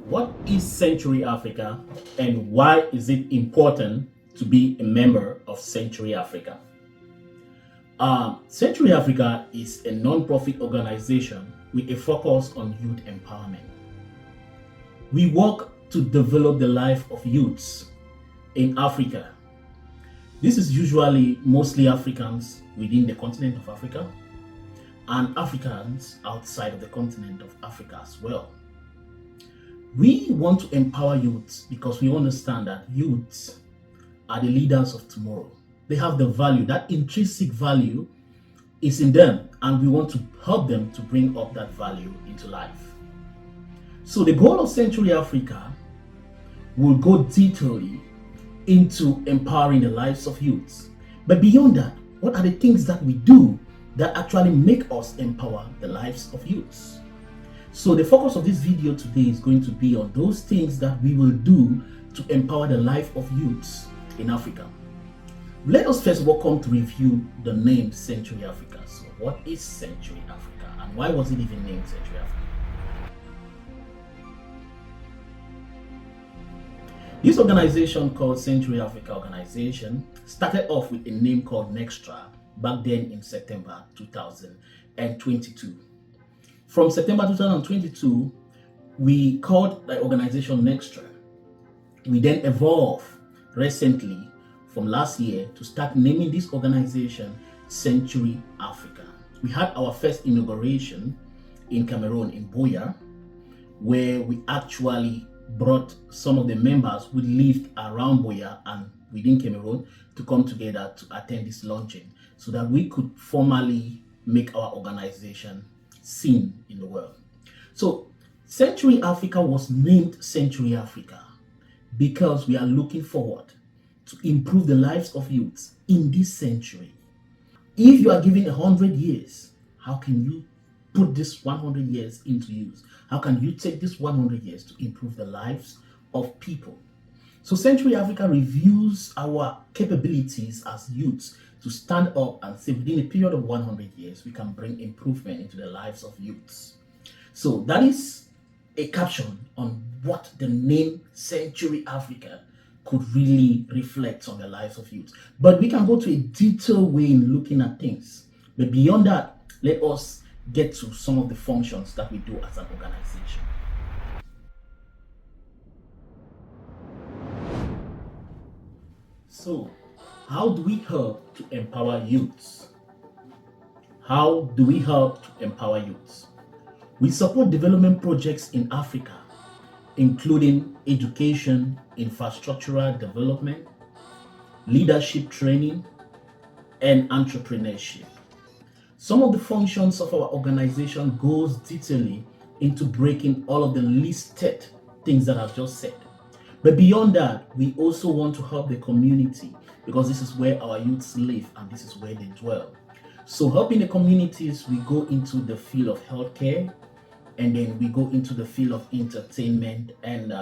What is Century Africa and why is it important to be a member of Century Africa? Century Africa is a non-profit organization with a focus on youth empowerment. We work to develop the life of youths in Africa. This is usually mostly Africans within the continent of Africa and Africans outside of the continent of Africa as well. We want to empower youths because we understand that youths are the leaders of tomorrow. They have the value, that intrinsic value is in them, and we want to help them to bring up that value into life. So the goal of Century Africa will go detailedly into empowering the lives of youths. But beyond that, what are the things that we do that actually make us empower the lives of youths? So the focus of this video today is going to be on those things that we will do to empower the life of youths in Africa. Let us first of all come to review the name Century Africa. So what is Century Africa and why was it even named Century Africa? This organization called Century Africa Organization started off with a name called Nextra back then in September 2022. From September 2022, we called the organization Nextra. We then evolved recently from last year to start naming this organization Century Africa. We had our first inauguration in Cameroon, in Buea, where we actually brought some of the members who lived around Buea and within Cameroon to come together to attend this launching so that we could formally make our organization seen in the world. So Century Africa was named Century Africa because we are looking forward to improve the lives of youths in this century. If you are given 100 years, how can you put this 100 years into use? How can you take this 100 years to improve the lives of people? So Century Africa reviews our capabilities as youths to stand up and say within a period of 100 years, we can bring improvement into the lives of youths. So that is a caption on what the name Century Africa could really reflect on the lives of youth. But we can go to a detailed way in looking at things. But beyond that, let us get to some of the functions that we do as an organization. So, how do we help to empower youths? How do we help to empower youths? We support development projects in Africa, including education, infrastructural development, leadership training, and entrepreneurship. Some of the functions of our organization goes detailedly into breaking all of the listed things that I've just said. But beyond that, we also want to help the community because this is where our youths live and this is where they dwell. So helping the communities, we go into the field of healthcare, and then we go into the field of entertainment and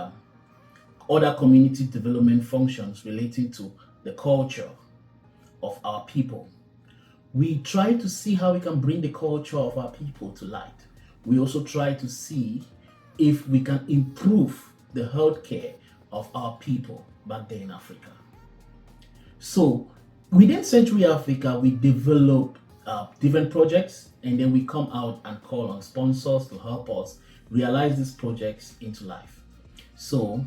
other community development functions relating to the culture of our people. We try to see how we can bring the culture of our people to light. We also try to see if we can improve the healthcare of our people back there in Africa. So within Century Africa, we develop different projects, and then we come out and call on sponsors to help us realize these projects into life. So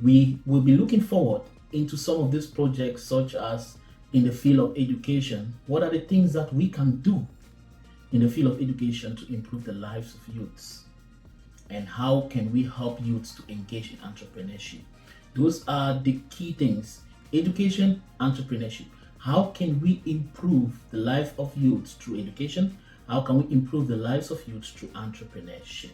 we will be looking forward into some of these projects, such as in the field of education. What are the things that we can do in the field of education to improve the lives of youths? And how can we help youths to engage in entrepreneurship? Those are the key things: education, entrepreneurship. How can we improve the life of youths through education? How can we improve the lives of youths through entrepreneurship?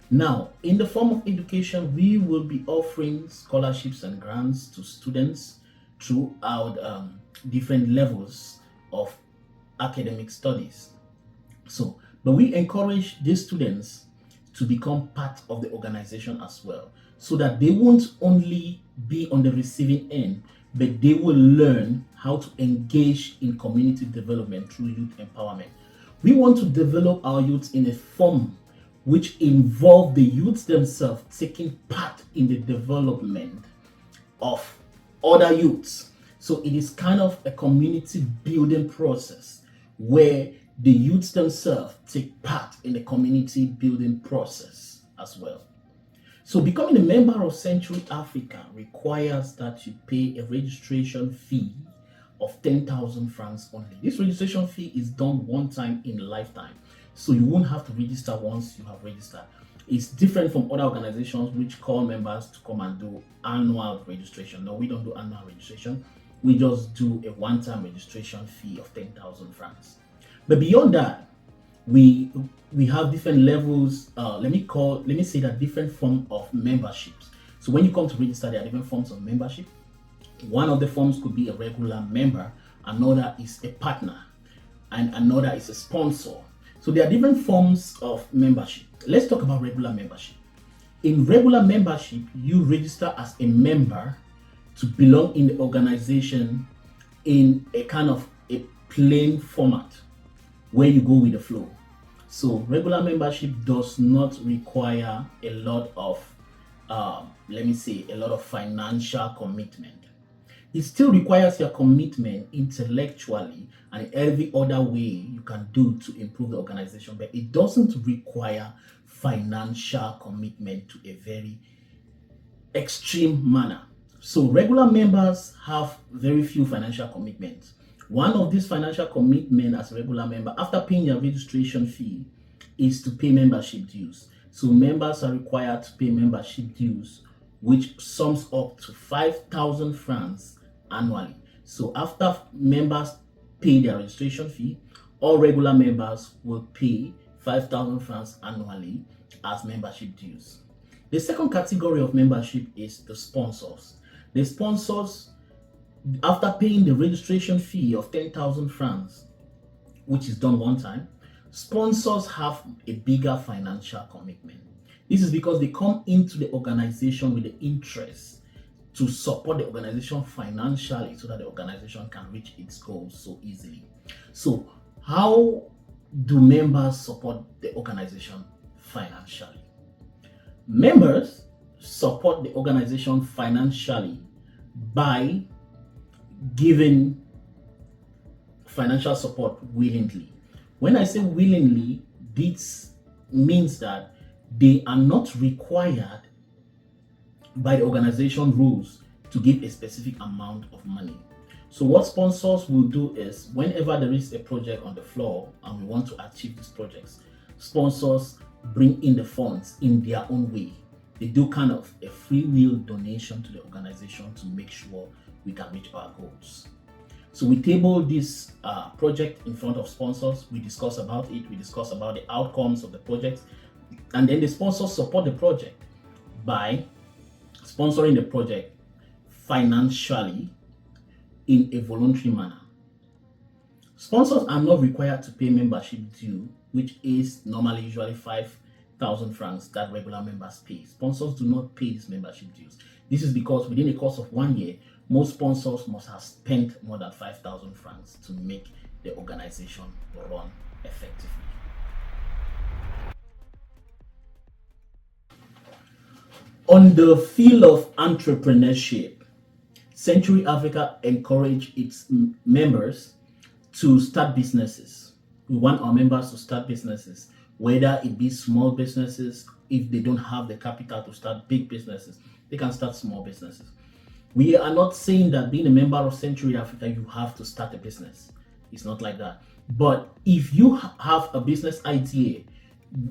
Now, in the form of education, we will be offering scholarships and grants to students throughout different levels of academic studies. But we encourage these students to become part of the organization as well, so that they won't only be on the receiving end, but they will learn how to engage in community development through youth empowerment. We want to develop our youth in a form which involve the youths themselves taking part in the development of other youths. So it is kind of a community building process where the youths themselves take part in the community building process as well. So becoming a member of Century Africa requires that you pay a registration fee of 10,000 francs only. This registration fee is done one time in a lifetime. So you won't have to register once you have registered. It's different from other organizations which call members to come and do annual registration. No, we don't do annual registration. We just do a one-time registration fee of 10,000 francs. But beyond that, we have different levels. Let me say that different form of memberships. So when you come to register, there are different forms of membership. One of the forms could be a regular member, another is a partner, and another is a sponsor. So there are different forms of membership. Let's talk about regular membership. In regular membership, you register as a member to belong in the organization in a kind of a plain format where you go with the flow. So regular membership does not require a lot of, a lot of financial commitment. It still requires your commitment intellectually and every other way you can do to improve the organization, but it doesn't require financial commitment to a very extreme manner. So regular members have very few financial commitments. One of these financial commitment as a regular member, after paying your registration fee, is to pay membership dues. So members are required to pay membership dues, which sums up to 5,000 francs annually. So after members pay their registration fee, all regular members will pay 5,000 francs annually as membership dues. The second category of membership is the sponsors. The sponsors, after paying the registration fee of 10,000 francs, which is done one time, sponsors have a bigger financial commitment. This is because they come into the organization with the interest to support the organization financially so that the organization can reach its goals so easily. So how do members support the organization financially? Members support the organization financially by giving financial support willingly. When I say willingly, this means that they are not required by the organization rules to give a specific amount of money. So what sponsors will do is, whenever there is a project on the floor and we want to achieve these projects, sponsors bring in the funds in their own way. They do kind of a free will donation to the organization to make sure we can reach our goals. So we table this project in front of sponsors. We discuss about it. We discuss about the outcomes of the project. And then the sponsors support the project by sponsoring the project financially in a voluntary manner. Sponsors are not required to pay membership due, which is normally usually 5,000 francs that regular members pay. Sponsors do not pay these membership dues. This is because within the course of 1 year, most sponsors must have spent more than 5,000 francs to make the organization run effectively. On the field of entrepreneurship, Century Africa encourage its members to start businesses. We want our members to start businesses, whether it be small businesses. If they don't have the capital to start big businesses, they can start small businesses. We are not saying that being a member of Century Africa, you have to start a business. It's not like that. But if you have a business idea,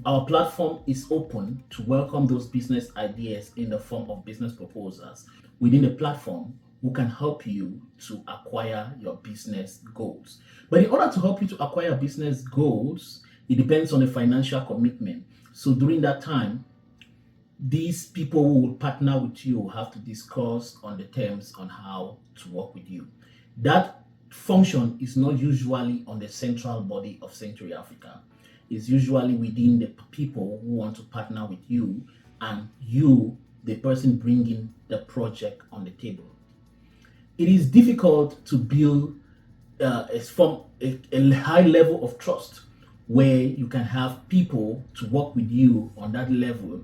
our platform is open to welcome those business ideas in the form of business proposals within the platform who can help you to acquire your business goals. But in order to help you to acquire business goals, it depends on the financial commitment. So during that time, these people who will partner with you have to discuss on the terms on how to work with you. That function is not usually on the central body of Century Africa. It's usually within the people who want to partner with you and you, the person bringing the project on the table. It is difficult to build a high level of trust where you can have people to work with you on that level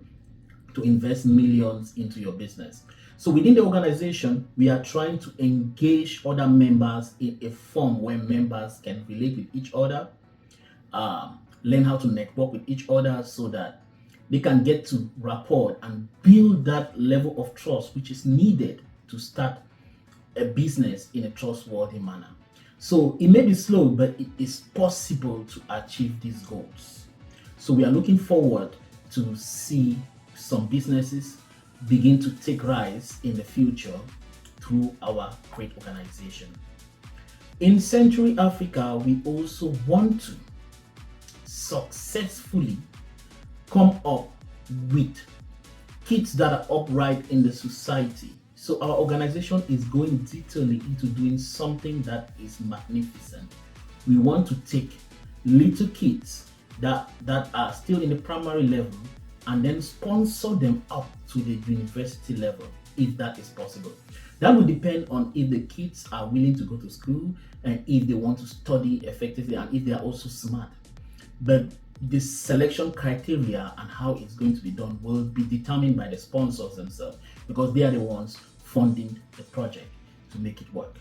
to invest millions into your business. So within the organization, we are trying to engage other members in a form where members can relate with each other, learn how to network with each other so that they can get to rapport and build that level of trust which is needed to start a business in a trustworthy manner. So it may be slow, but it is possible to achieve these goals. So we are looking forward to see some businesses begin to take rise in the future through our great organization. In Century Africa, we also want to successfully come up with kids that are upright in the society. So our organization is going detailedly into doing something that is magnificent. We want to take little kids that are still in the primary level and then sponsor them up to the university level, if that is possible. That will depend on if the kids are willing to go to school and if they want to study effectively and if they are also smart. But the selection criteria and how it's going to be done will be determined by the sponsors themselves, because they are the ones funding the project to make it work.